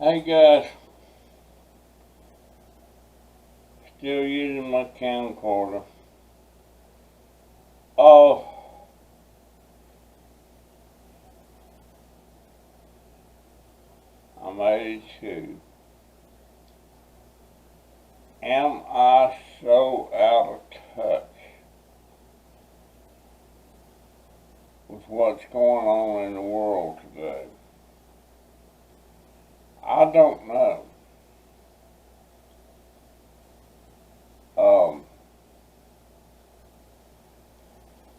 Hey guys, still using my camcorder. Oh, I'm 82. Am I so out of touch with what's going on in the world today? I don't know.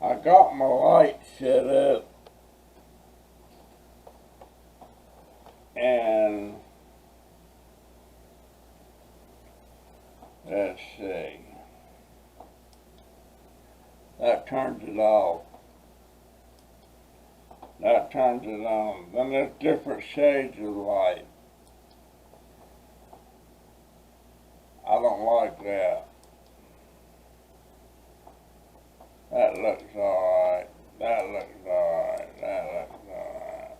I got my light set up and let's see, that turns it off. That turns it on. Then there's different shades of light. I don't like that. That looks alright. That looks alright. That looks alright.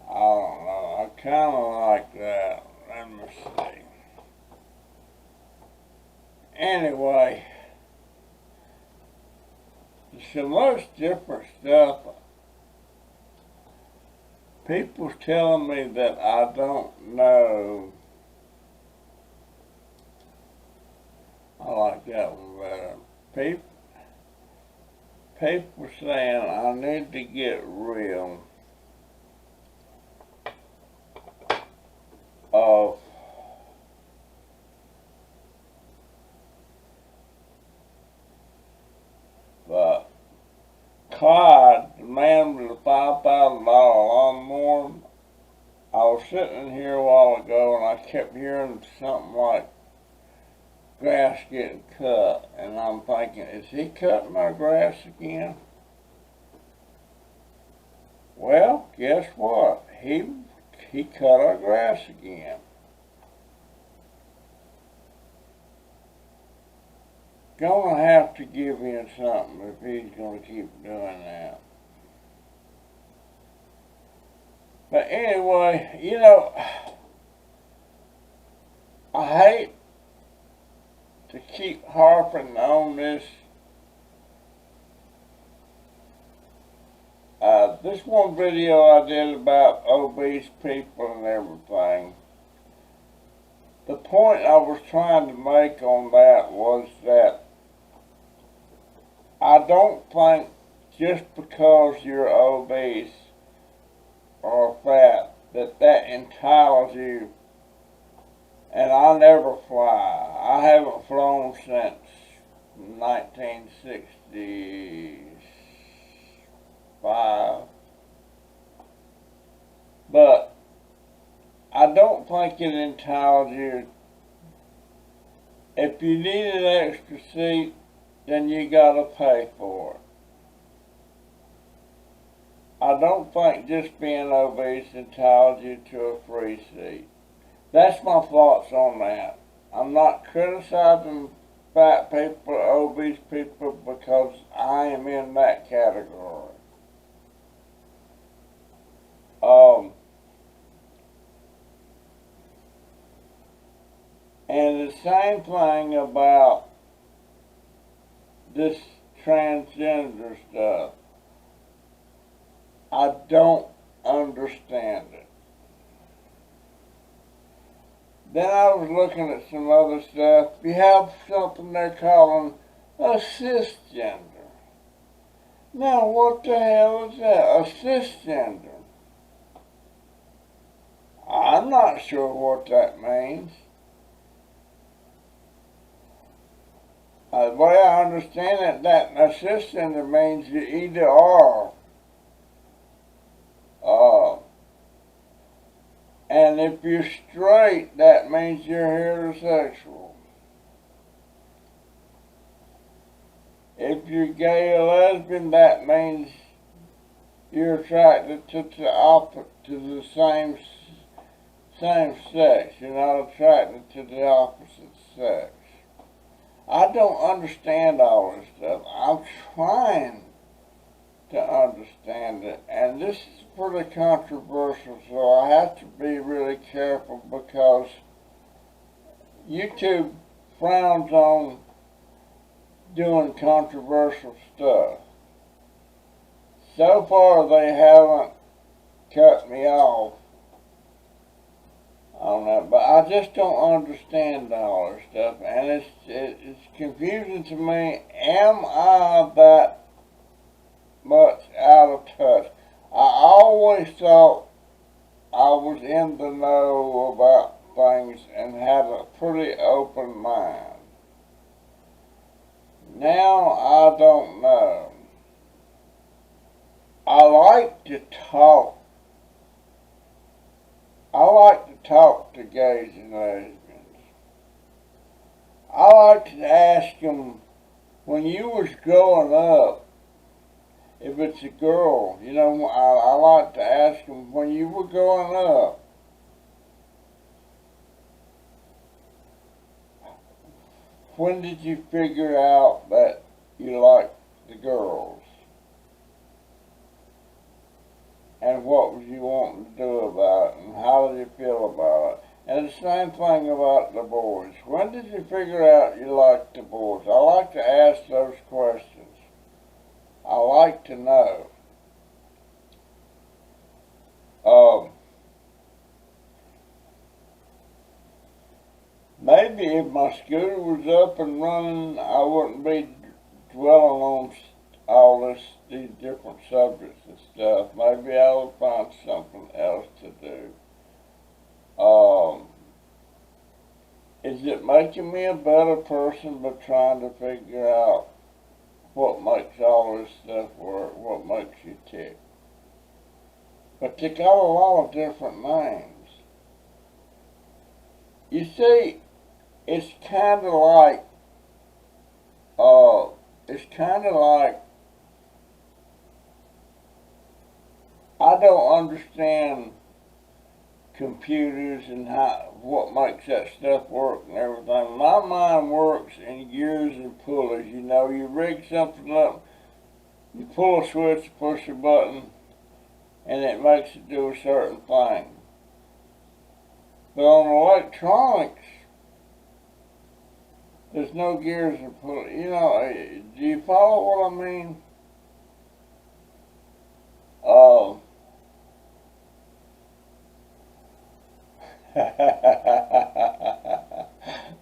I don't know. I kind of like that. Let me see. Anyway, so much different stuff. People's telling me that I don't know. I like that one better. People saying I need to get real of the Clyde, the man with the $5,000 lawnmower. I was sitting here a while ago and I kept hearing something like grass getting cut, and I'm thinking, is he cutting our grass again? Well, guess what? He cut our grass again. Gonna have to give him something if he's gonna keep doing that. But anyway, you know, I hate to keep harping on this. This one video I did about obese people and everything, the point I was trying to make on that was that I don't think just because you're obese or fat that entitles you. And I never fly. I haven't flown since 1965. But I don't think it entitles you. If you need an extra seat, then you gotta pay for it. I don't think just being obese entitles you to a free seat. That's my thoughts on that. I'm not criticizing fat people or obese people because I am in that category. And the same thing about this transgender stuff. I don't understand it. Then I was looking at some other stuff. You have something they're calling a cisgender. Now what the hell is that? A cisgender. I'm not sure what that means. The way I understand it, that a cisgender means you either are And if you're straight, that means you're heterosexual. If you're gay or lesbian, that means you're attracted to the same sex. You're not attracted to the opposite sex. I don't understand all this stuff. I'm trying to understand it, and this is pretty controversial, so I have to be really careful because YouTube frowns on doing controversial stuff. So far, they haven't cut me off on that, but I just don't understand all this stuff, and it's confusing to me. Am I that much out of touch? I always thought I was in the know about things and had a pretty open mind. Now I don't know. I like to talk. I like to talk to gays and lesbians. I like to ask them, when you was growing up, if it's a girl, you know, I like to ask them, when you were growing up, when did you figure out that you liked the girls? And what was you wanting to do about it? And how did you feel about it? And the same thing about the boys. When did you figure out you liked the boys? I like to ask those questions. I like to know. Maybe if my scooter was up and running, I wouldn't be dwelling on all these different subjects and stuff. Maybe I would find something else to do. Is it making me a better person by trying to figure out what makes all this stuff work, what makes you tick? But they got a lot of different names. You see, it's kind of like, I don't understand computers and what makes that stuff work and everything. My mind works in gears and pulleys. You know, you rig something up, you pull a switch, push a button, and it makes it do a certain thing. But on electronics, there's no gears and pulleys. You know, do you follow what I mean?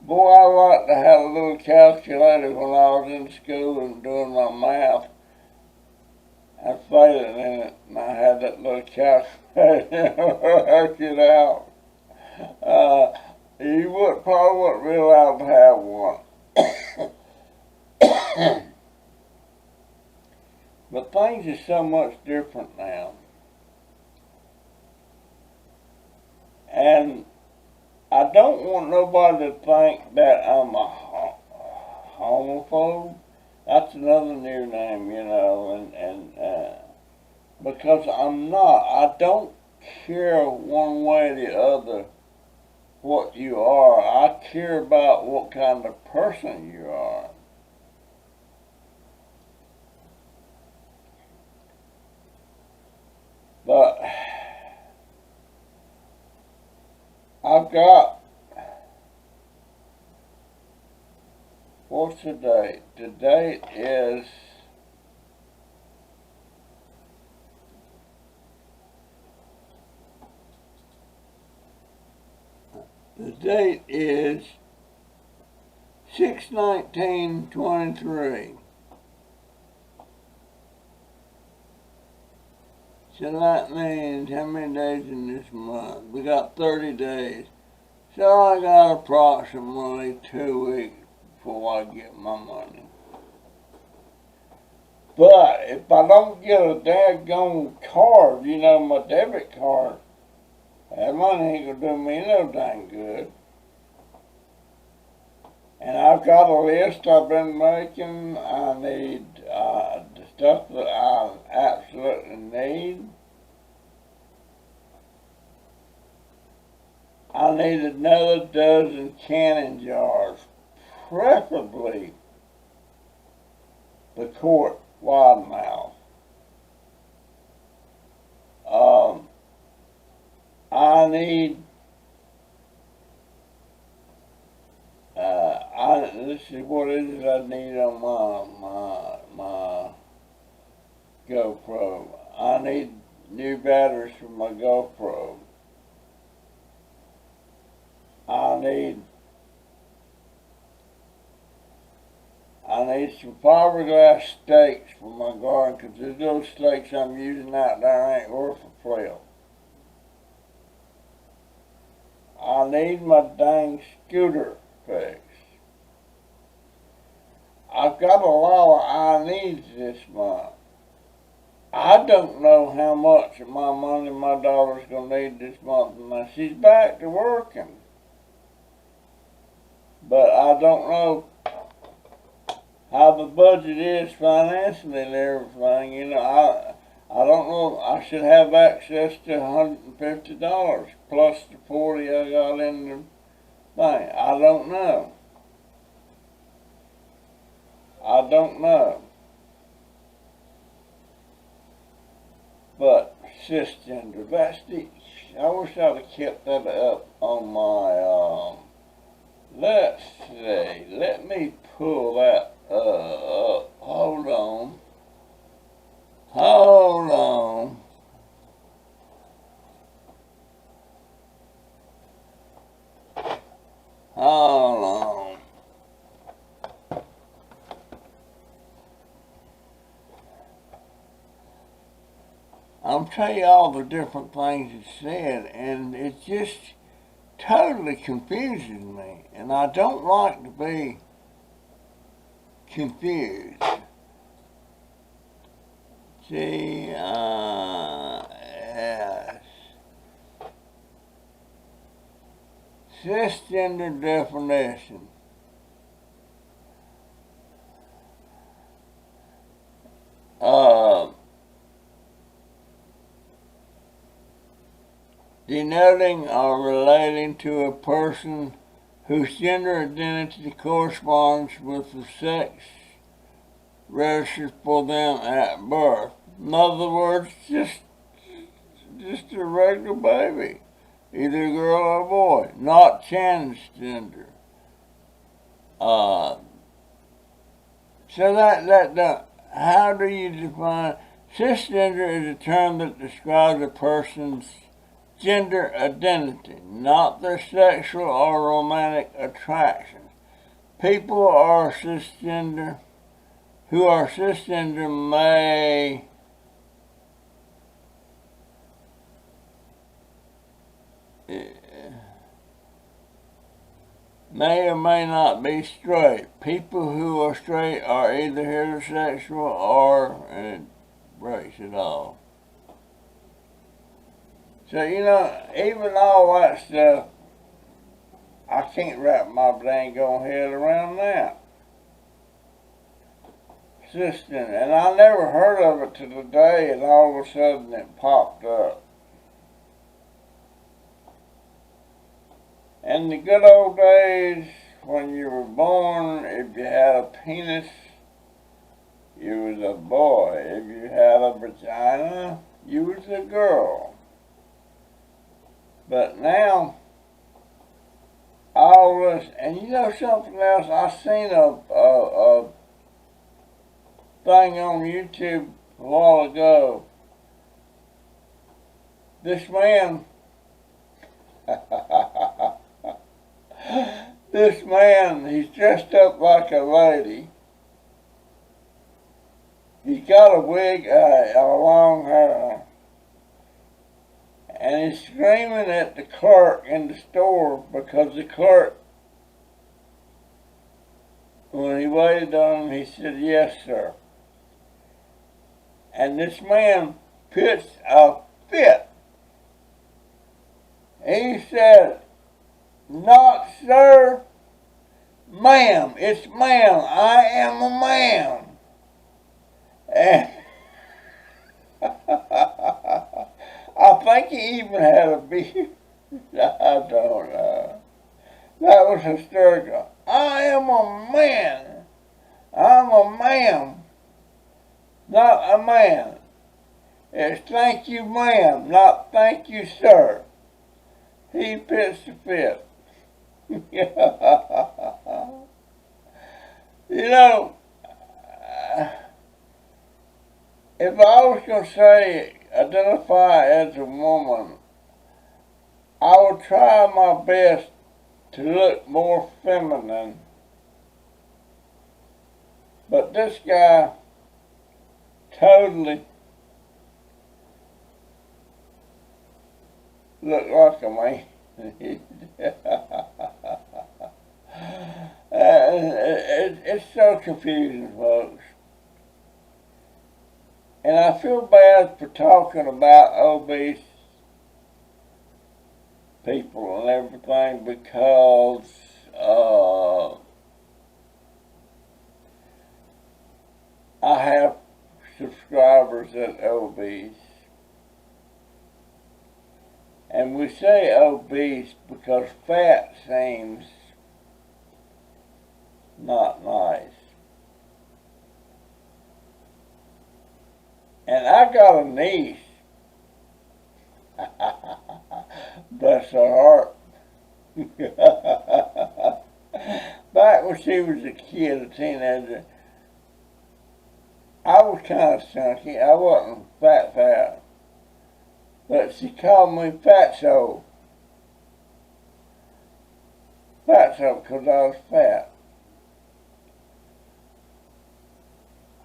Boy, I like to have a little calculator when I was in school and doing my math. I failing in it, and I had that little calculator work it out. You probably wouldn't be allowed to have one. But things are so much different now. And I don't want nobody to think that I'm a homophobe. That's another new name, you know, because I'm not. I don't care one way or the other what you are. I care about what kind of person you are. But I've got, what's the date? The date is The date is 6/19/23. So that means how many days in this month? We got 30 days. So I got approximately 2 weeks before I get my money. But if I don't get a daggone card, you know, my debit card, That money ain't gonna do me no dang good. And I've got a list I've been making. I need the stuff that I absolutely need. I need another dozen canning jars, preferably the quart wide mouth. I need, let's see, what is it I need on my GoPro? I need new batteries for my GoPro. I need some fiberglass stakes for my garden, because those stakes I'm using out there ain't worth a flip. I need my dang scooter fixed. I've got a lot of I needs this month. I don't know how much of my money my daughter's going to need this month. Now, she's back to working. But I don't know how the budget is financially and everything. You know, I don't know. I should have access to $150 plus the $40 I got in the thing. I don't know. I don't know. But cisgender, that's the. I wish I'd have kept that up on my. Let's see. Let me pull that up. Hold on. Hold on. Hold on. I'm telling you all the different things it said, and it just totally confuses me, and I don't like to be confused. G-I-S. Cisgender definition. Denoting or relating to a person whose gender identity corresponds with the sex registered for them at birth. In other words, just a regular baby, either a girl or a boy, not transgender. So how do you define cisgender? Is a term that describes a person's gender identity, not their sexual or romantic attraction. People who are cisgender may or may not be straight. People who are straight are either heterosexual or, and it breaks it off. So, you know, even all that stuff, I can't wrap my dang old head around that. Cisgender, and I never heard of it till today, and all of a sudden it popped up. In the good old days, when you were born, if you had a penis, you was a boy. If you had a vagina, you was a girl. But now, all this, and you know something else? I seen a thing on YouTube a while ago. This man, he's dressed up like a lady. He's got a wig, a long hair. And he's screaming at the clerk in the store because the clerk, when he waited on him, he said, "Yes, sir." And this man pitched a fit. He said, "Not sir, ma'am, it's ma'am, I am a man." And I think he even had a beard. I don't know. That was hysterical. "I am a man. I'm a ma'am, not a man. It's thank you, ma'am, not thank you, sir." He pitched a fit. You know, if I was going to say identify as a woman, I would try my best to look more feminine. But this guy totally looked like a man. It's so confusing, folks. And I feel bad for talking about obese people and everything because I have subscribers that are obese. And we say obese because fat seems not nice. And I got a niece, bless her heart. Back when she was a kid, a teenager, I was kind of chunky. I wasn't fat. But she called me Fatso. Fatso because I was fat.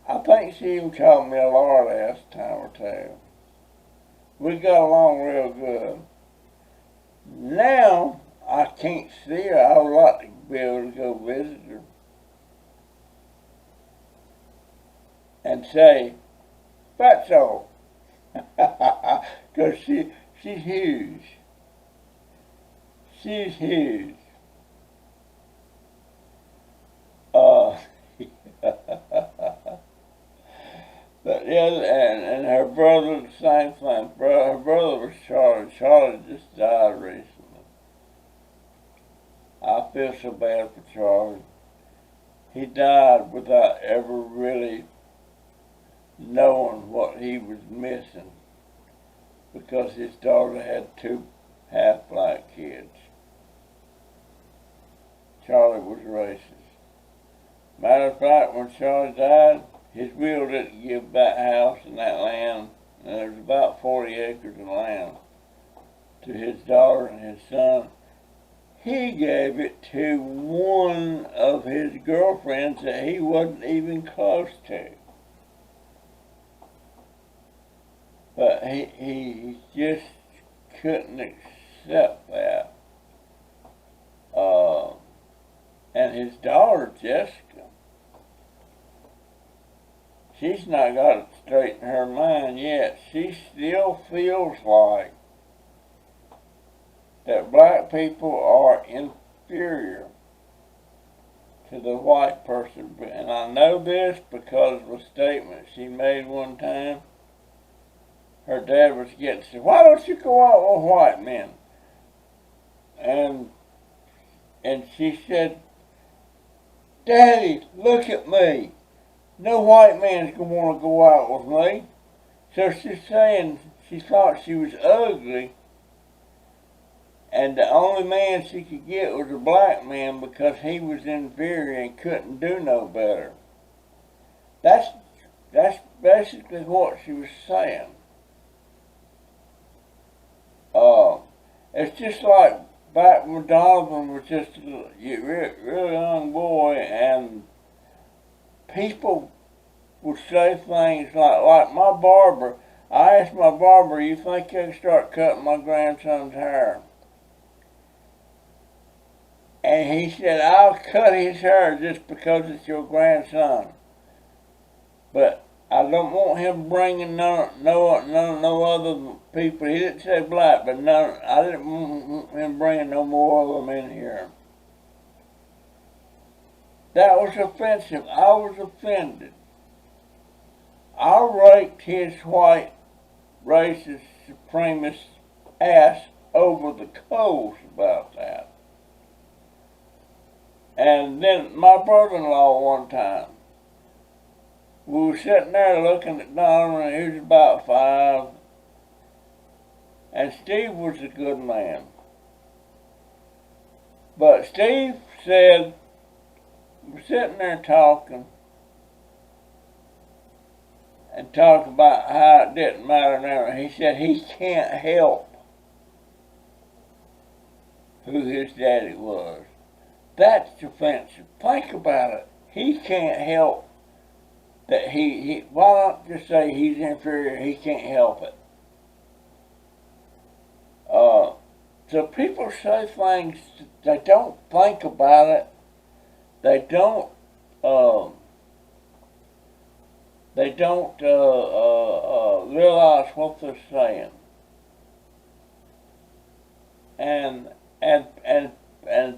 I think she even called me a lard ass a time or two. We got along real good. Now, I can't see her. I would like to be able to go visit her and say, "Fatso," because she's huge. She's huge. But yeah, and her brother, the same thing. Her brother was Charlie. Charlie just died recently. I feel so bad for Charlie. He died without ever really knowing what he was missing because his daughter had 2 half-black kids. Charlie was racist. Matter of fact, when Charlie died, his will didn't give that house and that land, and there was about 40 acres of land, to his daughter and his son. He gave it to one of his girlfriends that he wasn't even close to. But he just couldn't accept that. And his daughter, Jessica, she's not got it straight in her mind yet. She still feels like that black people are inferior to the white person. And I know this because of a statement she made one time. Her dad was getting said, "Why don't you go out with white men?" And she said, "Daddy, look at me. No white man's going to want to go out with me." So she's saying she thought she was ugly, and the only man she could get was a black man because he was inferior and couldn't do no better. That's basically what she was saying. It's just like back when Donovan was just a real young boy, and people would say things like my barber. I asked my barber, "You think I can start cutting my grandson's hair?" And he said, "I'll cut his hair just because it's your grandson. But I don't want him bringing no other people. He didn't say black, but none. I didn't want him bringing no more of them in here. That was offensive. I was offended. I raked his white racist supremacist ass over the coals about that. And then my brother-in-law one time, we were sitting there looking at Donovan, he was about 5, and Steve was a good man. But Steve said, we're sitting there talking about how it didn't matter now. He said he can't help who his daddy was. That's offensive. Think about it. He can't help that why not just say he's inferior, he can't help it. So people say things, they don't think about it. They don't realize what they're saying. And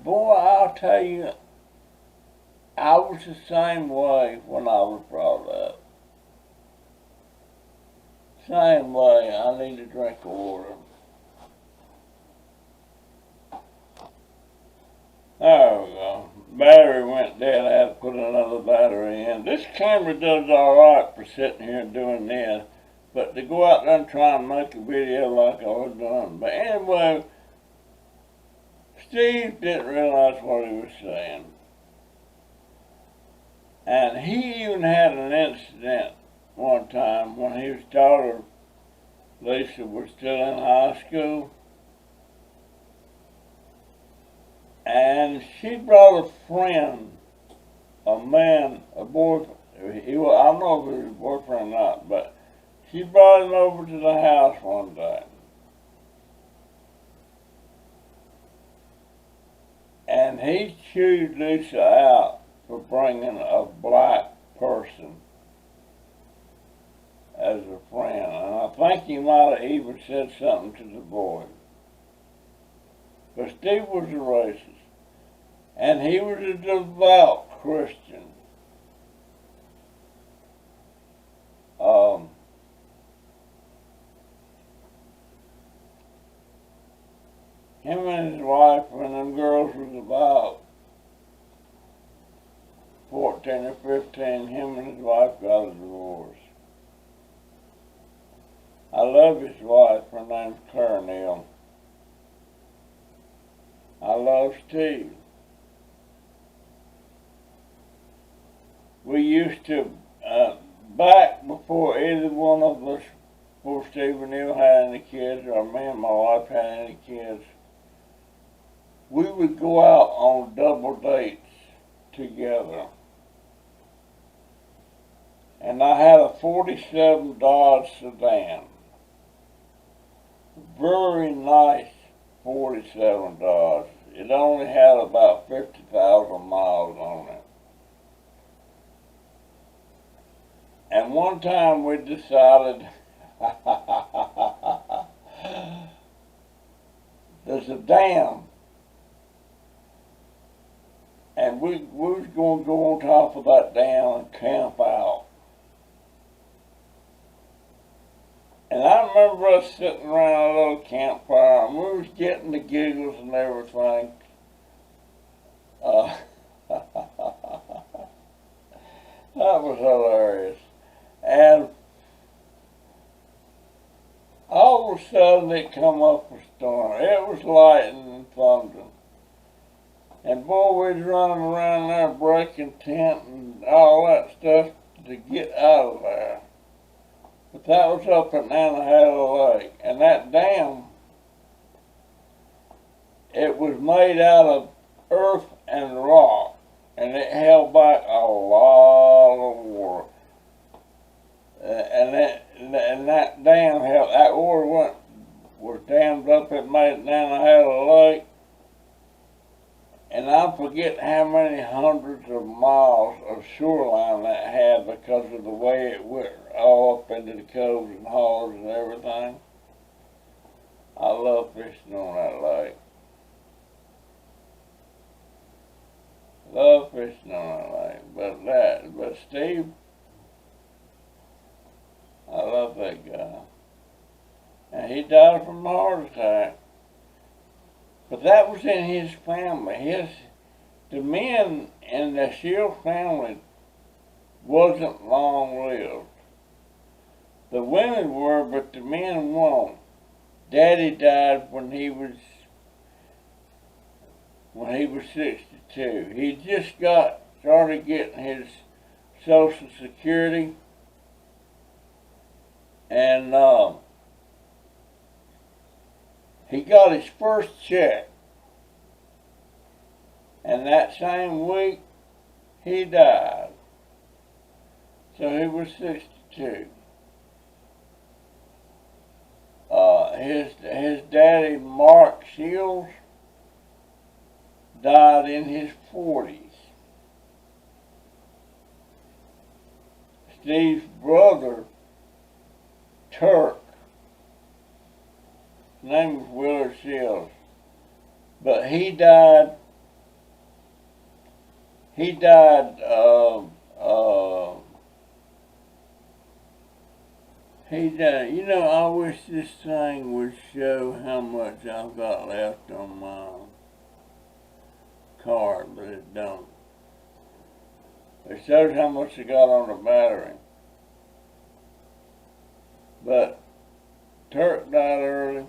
boy, I'll tell you, I was the same way when I was brought up. Same way. I need a drink of water. There we go. Battery went dead. I had to put another battery in. This camera does alright for sitting here and doing this, but to go out there and try and make a video like I was doing. But anyway, Steve didn't realize what he was saying. And he even had an incident one time when his daughter, Lisa, was still in high school. And she brought a friend, a man, a boyfriend. I don't know if it was a boyfriend or not, but she brought him over to the house one day. And he chewed Lisa out for bringing a black person as a friend. And I think he might have even said something to the boy. But Steve was a racist. And he was a devout Christian. Him and his wife, when them girls was about 14 or 15, him and his wife got a divorce. I love his wife. Her name's Claire Neal. I love Steve. We used to, back before either one of us, before Steve and Neil had any kids, or me and my wife had any kids, we would go out on double dates together. And I had a 47 Dodge sedan. Very nice 47 Dodge. It only had about 50,000 miles on it. And one time we decided there's a dam, and we was going to go on top of that dam and camp out. And I remember us sitting around a little campfire, and we was getting the giggles and everything. That was hilarious. And all of a sudden it come up a storm. It was lightning and thunder. And boy, we was running around there breaking tent and all that stuff to get out of there. But that was up at Nantahala Lake. And that dam, it was made out of earth and rock. And it held back a lot of water. And that dam held, that water was dammed up at Nantahala Lake. And I'm forgetting forget how many hundreds of miles of shoreline that had because of the way it went all up into the coves and hollers and everything. I love fishing on that lake. Love fishing on that lake. But Steve, I love that guy. And he died from a heart attack. But that was in his family. The men in the Shield family wasn't long lived. The women were, but the men weren't. Daddy died when he was 62. He just started getting his Social Security, and he got his first check, and that same week he died. So he was 62. His daddy, Mark Shields, died in his 40s. Steve's brother, Turk, his name was Willard Shields, but he died, you know, I wish this thing would show how much I've got left on my card, but it don't. It shows how much I got on the battery. But Turk died early.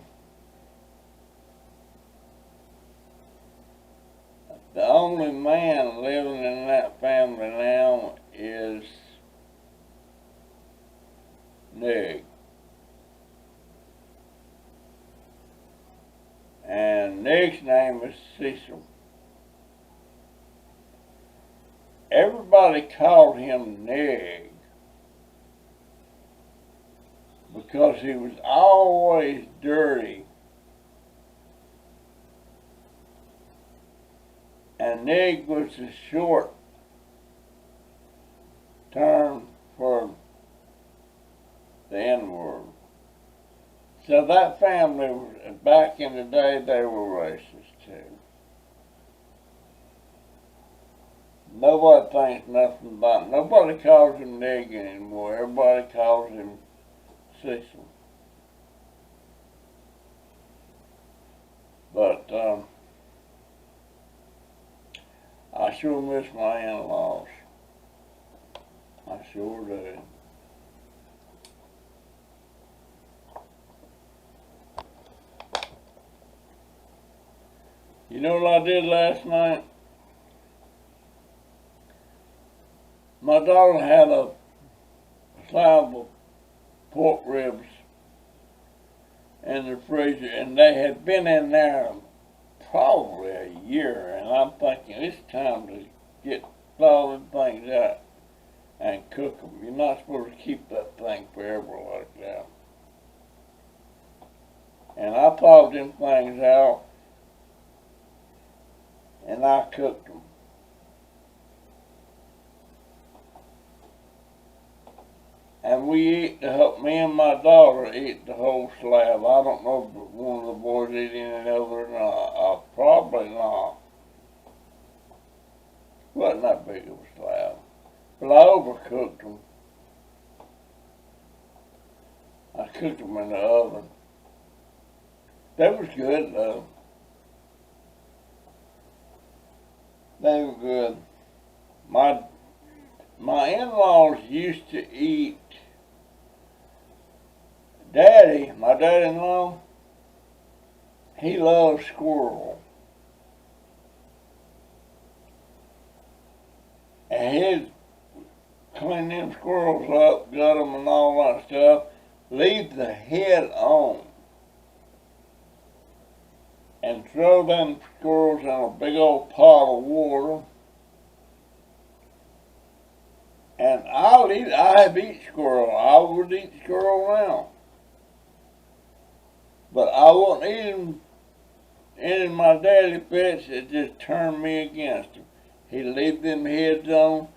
The only man living in that family now is Nick. And Nick's name is Cecil. Everybody called him Nick because he was always dirty. And Nick was a short term for the N-word. So that family, back in the day, they were racist too. Nobody thinks nothing about it. Nobody calls him Nick anymore. Everybody calls him Cecil. But I sure miss my in-laws. I sure do. You know what I did last night? My daughter had a slab of pork ribs in the freezer, and they had been in there probably a year, and I'm thinking it's time to get all the things out and cook them. You're not supposed to keep that thing forever like that. And I thawed them things out, and I cooked them. And me and my daughter ate the whole slab. I don't know if one of the boys ate any of it or not. Probably not. Wasn't that big of a slab. But I overcooked them. I cooked them in the oven. They was good though. They were good. My in-laws used to eat. Daddy, my dad-in-law, he loves squirrel. And he'd clean them squirrels up, gut them and all that stuff, leave the head on, and throw them squirrels in a big old pot of water. And I've eaten squirrel. I would eat squirrel now. But I wouldn't eat them in my daily fits, it just turned me against him. He'd leave them heads on,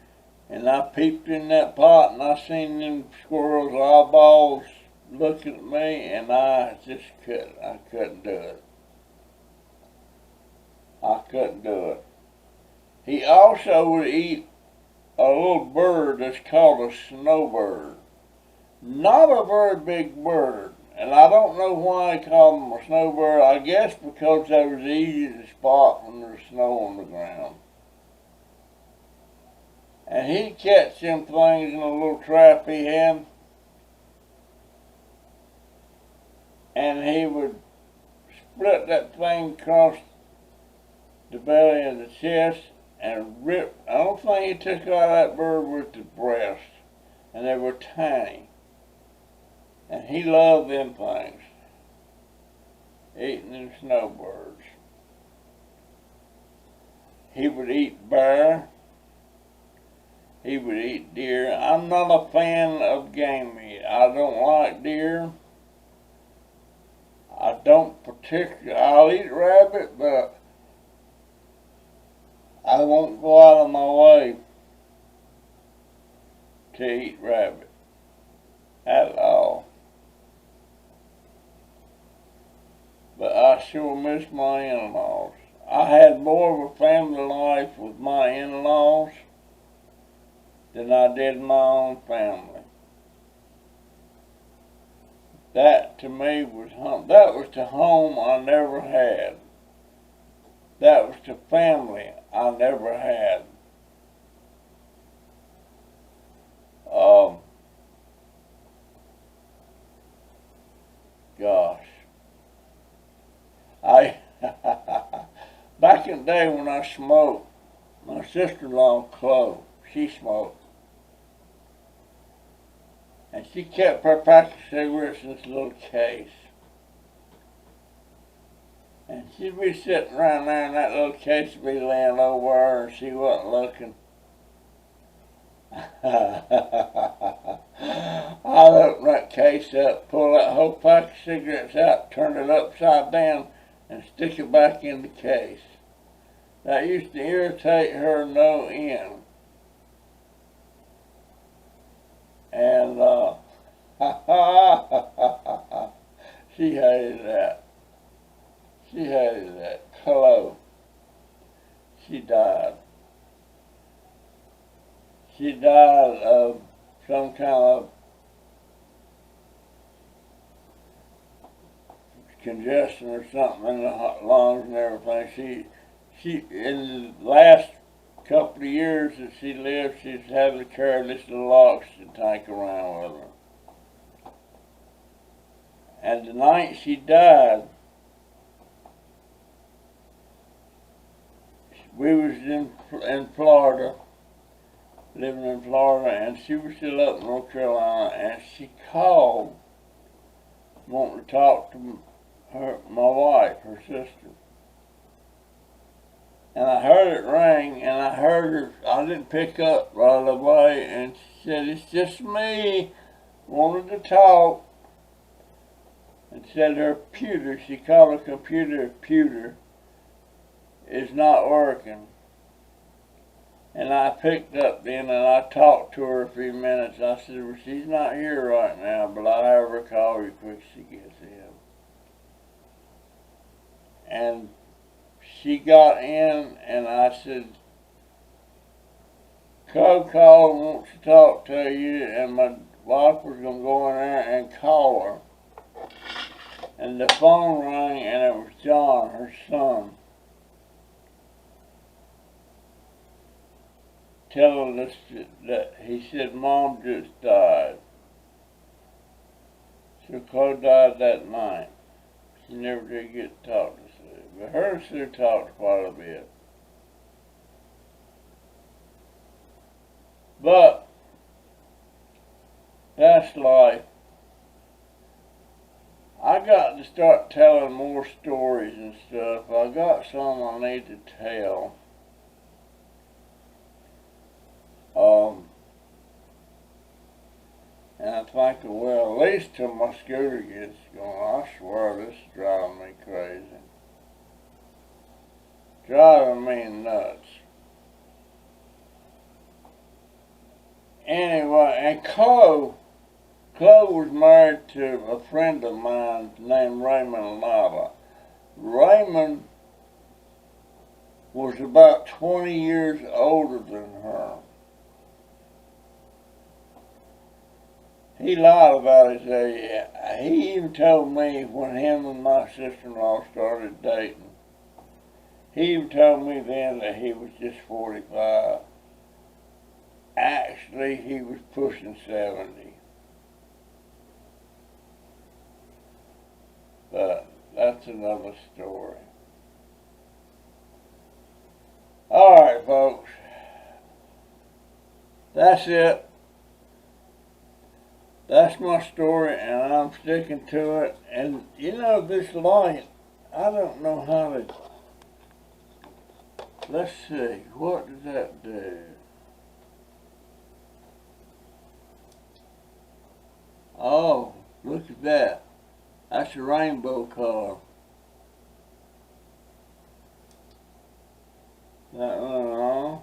and I peeped in that pot, and I seen them squirrels' eyeballs looking at me, and I just couldn't. I couldn't do it. I couldn't do it. He also would eat a little bird that's called a snowbird. Not a very big bird, and I don't know why they call them a snowbird. I guess because they was easy to spot when there's snow on the ground. And he'd catch them things in a little trap he had, and he would split that thing across the belly and the chest and rip. The only thing he took out of that bird was the breast, and they were tiny. And he loved them things, eating them snowbirds. He would eat bear. He would eat deer. I'm not a fan of game meat. I don't like deer. I don't particularly. I'll eat rabbit, but I won't go out of my way to eat rabbit at all. But I sure miss my in-laws. I had more of a family life with my in-laws than I did my own family. That to me was home. That was the home I never had. That was the family I never had. Gosh. Back in the day when I smoked, my sister-in-law, Chloe, she smoked. And she kept her pack of cigarettes in this little case. And she'd be sitting around there and that little case would be laying over her and she wasn't looking. I'd open that case up, pull that whole pack of cigarettes out, turn it upside down, and stick it back in the case. That used to irritate her no end. And she hated that. She hated that. Chloe. She died. She died of some kind of congestion or something in the lungs and everything. She in the last couple of years that she lived, she's having to carry this little oxygen tank around with her. And the night she died, we was in Florida, living in Florida, and she was still up in North Carolina, and she called wanting to talk to her, my wife, her sister. And I heard it ring, and I heard her, I didn't pick up right away, and she said, "It's just me, wanted to talk." And said her pewter, she called her computer pewter, is not working. And I picked up then and I talked to her a few minutes. I said, "Well, she's not here right now, but I'll have her call you quick as she gets in." And she got in and I said, "Cole called and wants to talk to you," and my wife was going to go in there and call her. And the phone rang and it was John, her son, telling us that he said Mom just died. So Chloe died that night. She never did get to talk to Sue, but her and Sue talked quite a bit. But that's life. I got to start telling more stories and stuff. I got some I need to tell. And I think, well, at least till my scooter gets going. I swear this is driving me crazy. driving me nuts. Anyway, and Chloe was married to a friend of mine named Raymond Alot. Raymond was about 20 years older than her. He lied about his age. He even told me when him and my sister-in-law started dating, he even told me then that he was just 45. Actually, he was pushing 70. But that's another story. Alright, folks. That's it. That's my story, and I'm sticking to it. And you know, this light, I don't know how to. Let's see, what does that do? Oh, look at that. That's a rainbow color. That one on.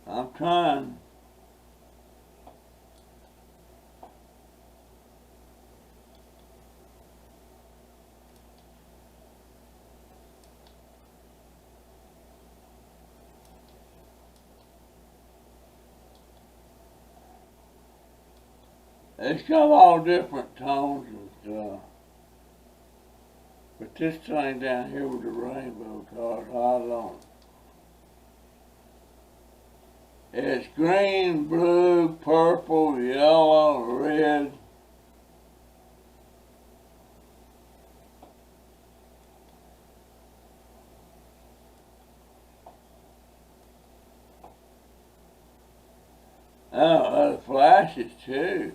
I'm trying. It's got all different tones and stuff. But this thing down here with the rainbow colors, I don't. It's green, blue, purple, yellow, red. Oh, it flashes too.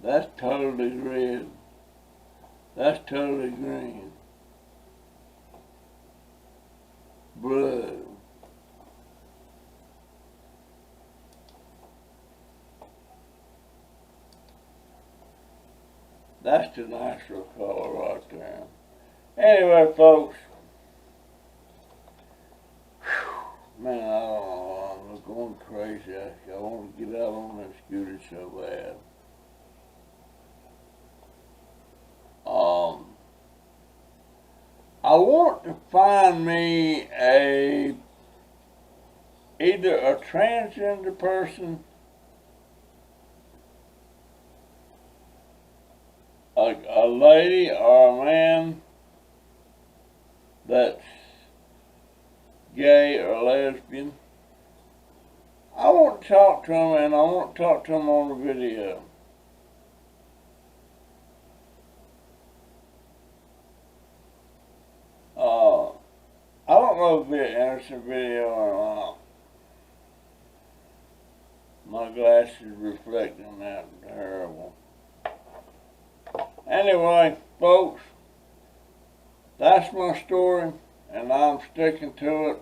That's totally red. That's totally green. Blue. That's the natural color right there. Anyway, folks. Man, I don't know. I'm going crazy. I want to get out on that scooter so bad. I want to find me either a transgender person, a lady or a man that's gay or lesbian. I want to talk to them, and I want to talk to them on the video. I don't know if it's an innocent video or not. My glasses reflecting that terrible. Anyway, folks, that's my story, and I'm sticking to it.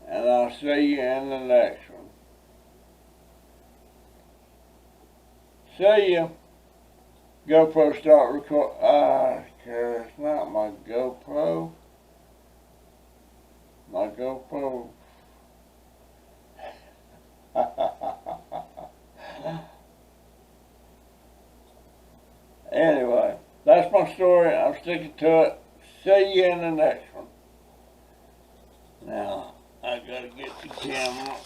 And I'll see you in the next one. See ya. GoPro start record. It's not my GoPro. My GoPro. Anyway, that's my story. I'm sticking to it. See you in the next one. Now, I gotta get the camera.